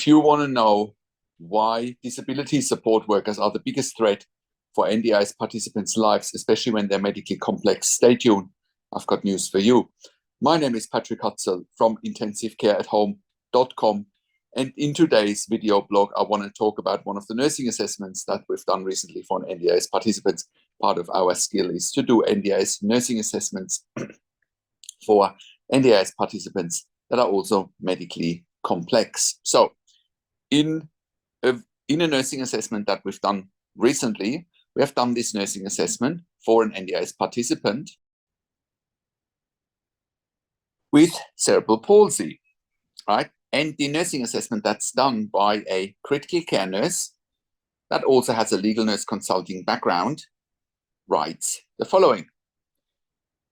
If you want to know why disability support workers are the biggest threat for NDIS participants' lives, especially when they're medically complex, stay tuned. I've got news for you. My name is Patrick Hutzel from intensivecareathome.com. And in today's video blog, I want to talk about one of the nursing assessments that we've done recently for NDIS participants. Part of our skill is to do NDIS nursing assessments for NDIS participants that are also medically complex. So in a nursing assessment that we've done recently, we have done this nursing assessment for an NDIS participant with cerebral palsy, right? And the nursing assessment that's done by a critical care nurse that also has a legal nurse consulting background writes the following.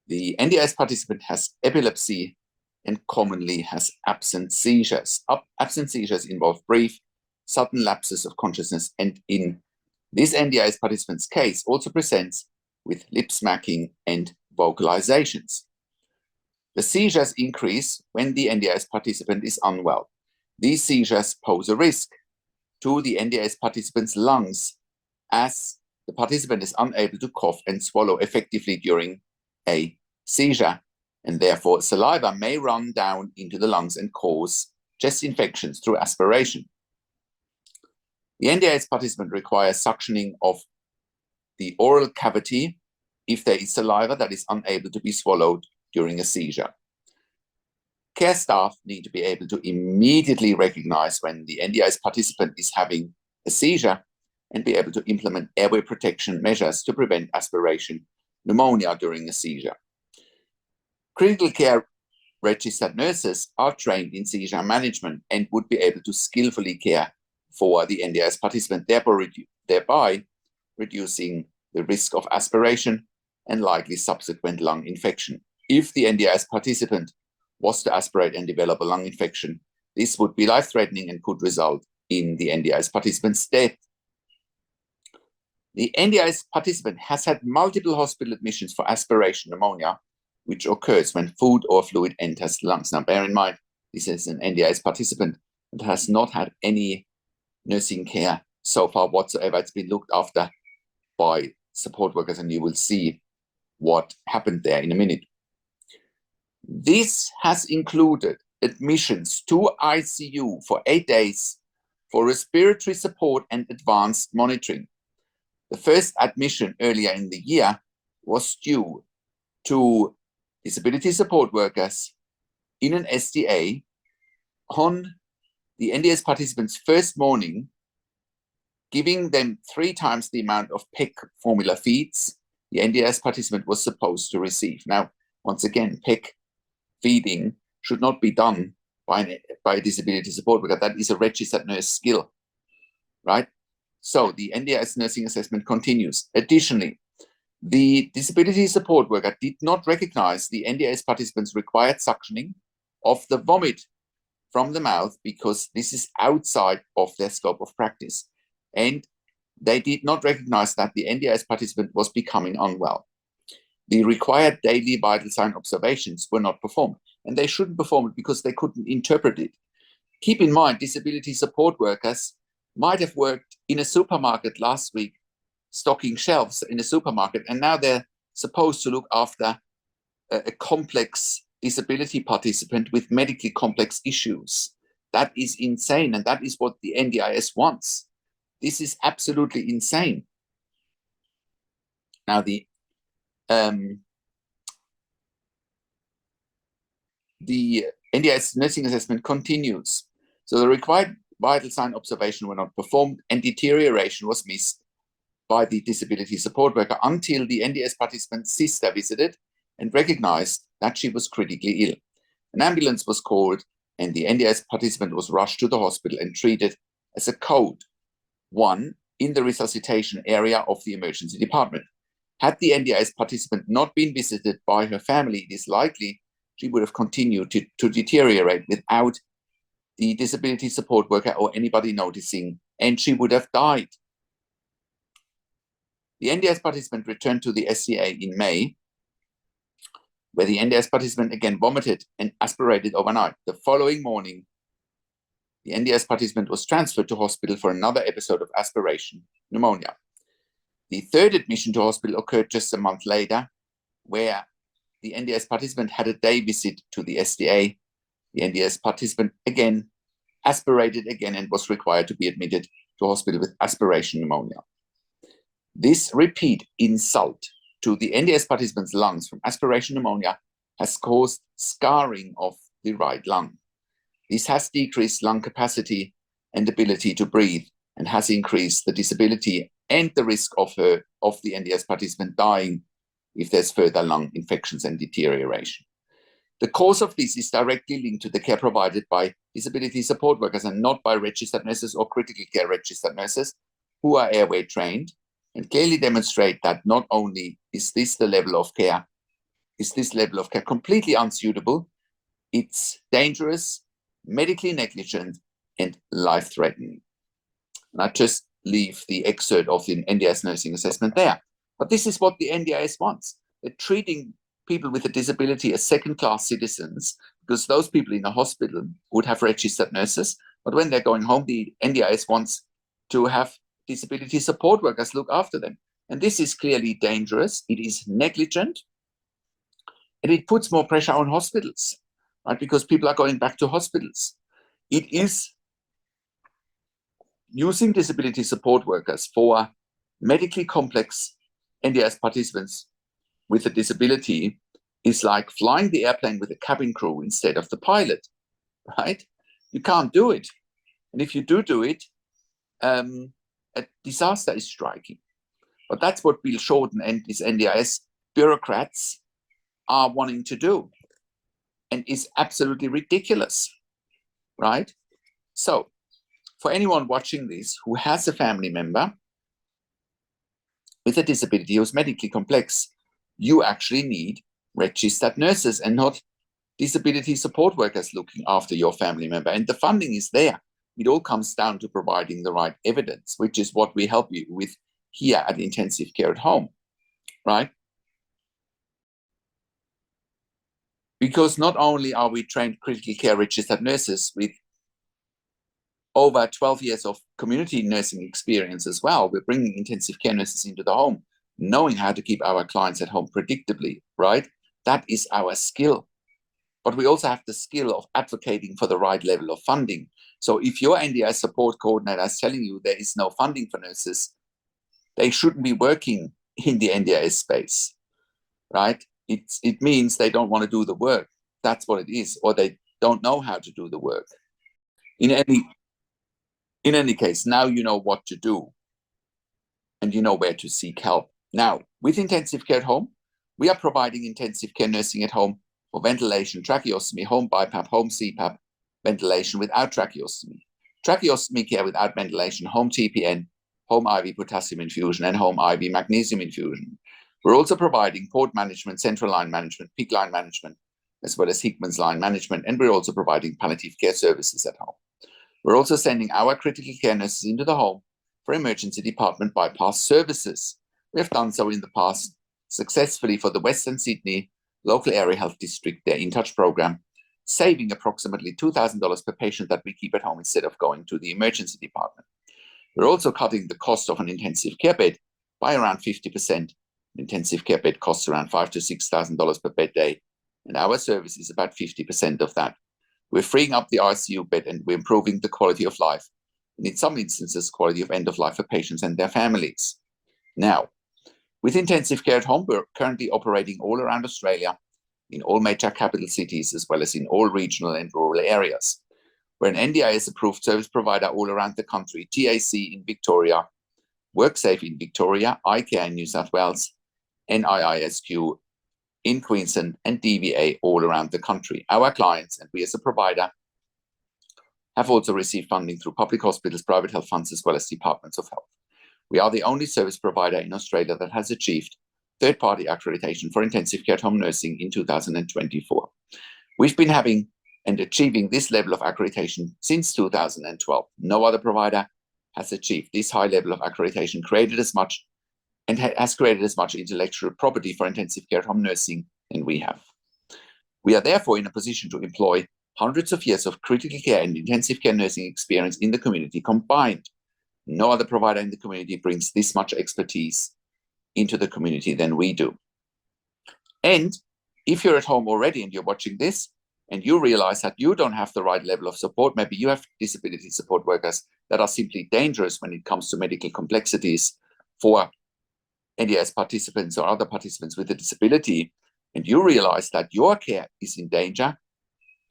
The NDIS participant has epilepsy and commonly has absent seizures. Absent seizures involve brief, sudden lapses of consciousness, and in this NDIS participant's case also presents with lip smacking and vocalizations. The seizures increase when the NDIS participant is unwell. These seizures pose a risk to the NDIS participant's lungs as the participant is unable to cough and swallow effectively during a seizure, and therefore saliva may run down into the lungs and cause chest infections through aspiration. The NDIS participant requires suctioning of the oral cavity if there is saliva that is unable to be swallowed during a seizure. Care staff need to be able to immediately recognize when the NDIS participant is having a seizure and be able to implement airway protection measures to prevent aspiration pneumonia during a seizure. Critical care registered nurses are trained in seizure management and would be able to skillfully care for the NDIS participant, thereby reducing the risk of aspiration and likely subsequent lung infection. If the NDIS participant was to aspirate and develop a lung infection, this would be life-threatening and could result in the NDIS participant's death. The NDIS participant has had multiple hospital admissions for aspiration pneumonia, which occurs when food or fluid enters the lungs. Now, bear in mind, this is an NDIS participant that has not had any nursing care so far whatsoever. It's been looked after by support workers, and you will see what happened there in a minute. This has included admissions to ICU for 8 days for respiratory support and advanced monitoring. The first admission earlier in the year was due to disability support workers in an SDA on the NDIS participants' first morning, giving them 3 times the amount of PEC formula feeds the NDIS participant was supposed to receive. Now, once again, PEC feeding should not be done by a disability support worker. That is a registered nurse skill, right? So the NDIS nursing assessment continues. Additionally, the disability support worker did not recognize the NDIS participants' required suctioning of the vomit from the mouth because this is outside of their scope of practice. And they did not recognize that the NDIS participant was becoming unwell. The required daily vital sign observations were not performed, and they shouldn't perform it because they couldn't interpret it. Keep in mind, disability support workers might have worked in a supermarket last week, stocking shelves in a supermarket, and now they're supposed to look after a complex disability participant with medically complex issues. That is insane, and that is what the NDIS wants. This is absolutely insane. Now, the NDIS nursing assessment continues. So the required vital sign observation were not performed, and deterioration was missed by the disability support worker until the NDIS participant's sister visited and recognized that she was critically ill. An ambulance was called, and the NDIS participant was rushed to the hospital and treated as a code 1 in the resuscitation area of the emergency department. Had the NDIS participant not been visited by her family, it is likely she would have continued to deteriorate without the disability support worker or anybody noticing, and she would have died. The NDIS participant returned to the SCA in May, where the NDIS participant again vomited and aspirated overnight. The following morning, The NDIS participant was transferred to hospital for another episode of aspiration pneumonia. The third admission to hospital occurred just a month later, where the NDIS participant had a day visit to the SDA. The NDIS participant again aspirated again and was required to be admitted to hospital with aspiration pneumonia. This repeat insult to the NDIS participant's lungs from aspiration pneumonia has caused scarring of the right lung. This has decreased lung capacity and ability to breathe and has increased the disability and the risk of the NDIS participant dying if there's further lung infections and deterioration. The cause of this is directly linked to the care provided by disability support workers and not by registered nurses or critical care registered nurses who are airway trained, and clearly demonstrate that not only is this level of care completely unsuitable, it's dangerous, medically negligent, and life-threatening. And I just leave the excerpt of the NDIS nursing assessment there. But this is what the NDIS wants. They're treating people with a disability as second-class citizens, because those people in a hospital would have registered nurses, but when they're going home, the NDIS wants to have disability support workers look after them. And this is clearly dangerous, it is negligent, and it puts more pressure on hospitals, right? Because people are going back to hospitals. It is using disability support workers for medically complex NDIS participants with a disability is like flying the airplane with a cabin crew instead of the pilot, right? You can't do it. And if you do it, a disaster is striking. But that's what Bill Shorten and his NDIS bureaucrats are wanting to do, and is absolutely ridiculous, right? So for anyone watching this who has a family member with a disability who's medically complex, you actually need registered nurses and not disability support workers looking after your family member. And the funding is there. It all comes down to providing the right evidence, which is what we help you with here at Intensive Care at Home, right? Because not only are we trained critical care registered nurses with over 12 years of community nursing experience as well, we're bringing intensive care nurses into the home, knowing how to keep our clients at home predictably, right? That is our skill. But we also have the skill of advocating for the right level of funding. So if your NDIS support coordinator is telling you there is no funding for nurses, they shouldn't be working in the NDIS space, right? It means they don't want to do the work. That's what it is, or they don't know how to do the work. In any case, now you know what to do and you know where to seek help. Now, with intensive care at home, we are providing intensive care nursing at home for ventilation, tracheostomy, home BiPAP, home CPAP, ventilation without tracheostomy care without ventilation, home TPN, home IV potassium infusion, and home IV magnesium infusion. We're also providing port management, central line management, peak line management, as well as Hickman's line management, and we're also providing palliative care services at home. We're also sending our critical care nurses into the home for emergency department bypass services. We have done so in the past successfully for the Western Sydney Local Area Health District, their In Touch program, saving approximately $2,000 per patient that we keep at home instead of going to the emergency department. We're also cutting the cost of an intensive care bed by around 50%. Intensive care bed costs around $5,000 to $6,000 per bed day, and our service is about 50% of that. We're freeing up the ICU bed and we're improving the quality of life, and in some instances, quality of end of life for patients and their families. Now, with intensive care at home, we're currently operating all around Australia, in all major capital cities, as well as in all regional and rural areas. We're an NDIS approved service provider all around the country, TAC in Victoria, WorkSafe in Victoria, iCare in New South Wales, NIISQ in Queensland, and DVA all around the country. Our clients and we as a provider have also received funding through public hospitals, private health funds, as well as departments of health. We are the only service provider in Australia that has achieved third-party accreditation for intensive care at home nursing in 2024. We've been having and achieving this level of accreditation since 2012. No other provider has achieved this high level of accreditation, has created as much intellectual property for intensive care at home nursing than we have. We are therefore in a position to employ hundreds of years of critical care and intensive care nursing experience in the community combined. No other provider in the community brings this much expertise into the community than we do. And if you're at home already and you're watching this and you realize that you don't have the right level of support, maybe you have disability support workers that are simply dangerous when it comes to medical complexities for NDIS participants or other participants with a disability, and you realize that your care is in danger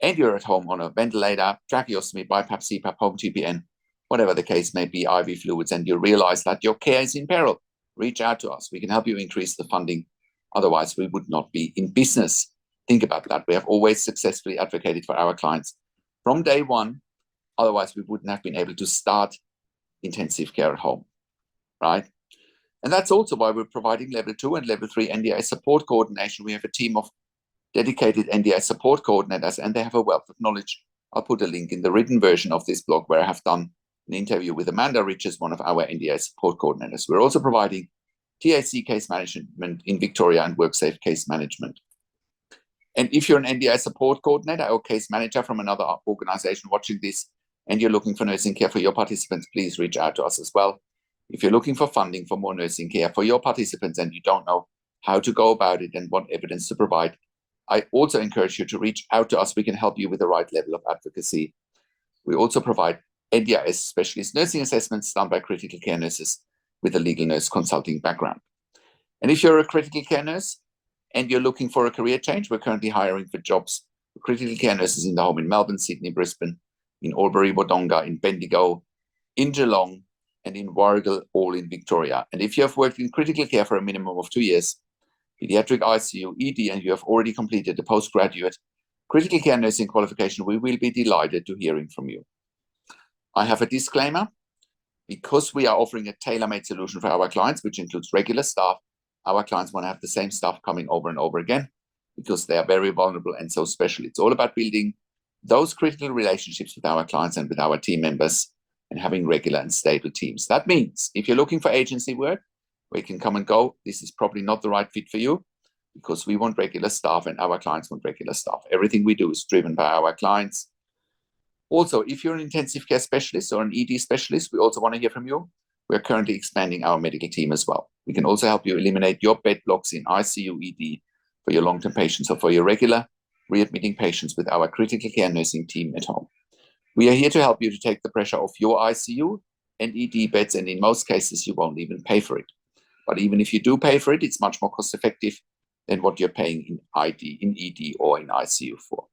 and you're at home on a ventilator, tracheostomy, BiPAP, CPAP, home TPN, whatever the case may be, IV fluids, and you realize that your care is in peril, reach out to us. We can help you increase the funding. Otherwise, we would not be in business. Think about that. We have always successfully advocated for our clients from day one. Otherwise, we wouldn't have been able to start intensive care at home, right? And that's also why we're providing level 2 and level 3 NDI support coordination. We have a team of dedicated NDI support coordinators, and they have a wealth of knowledge. I'll put a link in the written version of this blog where I have done an interview with Amanda Richards, one of our NDI support coordinators. We're also providing TAC case management in Victoria and WorkSafe case management. And if you're an NDI support coordinator or case manager from another organization watching this, and you're looking for nursing care for your participants, please reach out to us as well. If you're looking for funding for more nursing care for your participants and you don't know how to go about it and what evidence to provide, I also encourage you to reach out to us. We can help you with the right level of advocacy. We also provide NDIS specialist nursing assessments done by critical care nurses with a legal nurse consulting background. And if you're a critical care nurse and you're looking for a career change, we're currently hiring for jobs for critical care nurses in the home in Melbourne, Sydney, Brisbane, in Albury, Wodonga, in Bendigo, in Geelong, and in Warragul, all in Victoria. And if you have worked in critical care for a minimum of 2 years, pediatric ICU, ED, and you have already completed the postgraduate critical care nursing qualification, we will be delighted to hearing from you. I have a disclaimer. Because we are offering a tailor-made solution for our clients, which includes regular staff, our clients want to have the same staff coming over and over again because they are very vulnerable and so special. It's all about building those critical relationships with our clients and with our team members and having regular and stable teams. That means if you're looking for agency work where you can come and go, this is probably not the right fit for you because we want regular staff and our clients want regular staff. Everything we do is driven by our clients. Also, if you're an intensive care specialist or an ED specialist, we also want to hear from you. We're currently expanding our medical team as well. We can also help you eliminate your bed blocks in ICU, ED for your long-term patients or for your regular readmitting patients with our critical care nursing team at home. We are here to help you to take the pressure off your ICU and ED beds, and in most cases, you won't even pay for it. But even if you do pay for it, it's much more cost-effective than what you're paying in ED or in ICU for.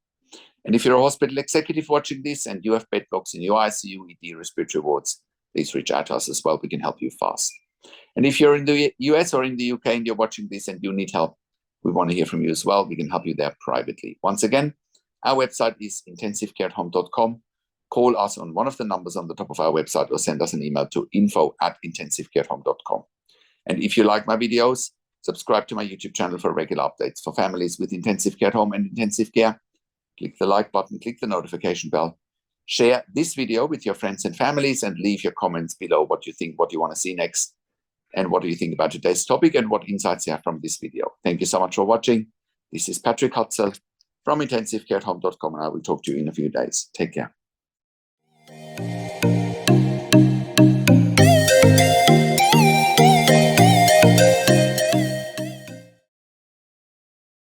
And if you're a hospital executive watching this and you have bed blocks in your ICU, ED, respiratory wards, please reach out to us as well. We can help you fast. And if you're in the US or in the UK and you're watching this and you need help, we want to hear from you as well. We can help you there privately. Once again, our website is intensivecareathome.com. Call us on one of the numbers on the top of our website or send us an email to info@intensivecareathome.com. And if you like my videos, subscribe to my YouTube channel for regular updates for families with intensive care at home and intensive care. Click the like button, click the notification bell, share this video with your friends and families, and leave your comments below what you think, what you want to see next, and what do you think about today's topic and what insights you have from this video. Thank you so much for watching. This is Patrick Hutzel from intensivecareathome.com, and I will talk to you in a few days. Take care.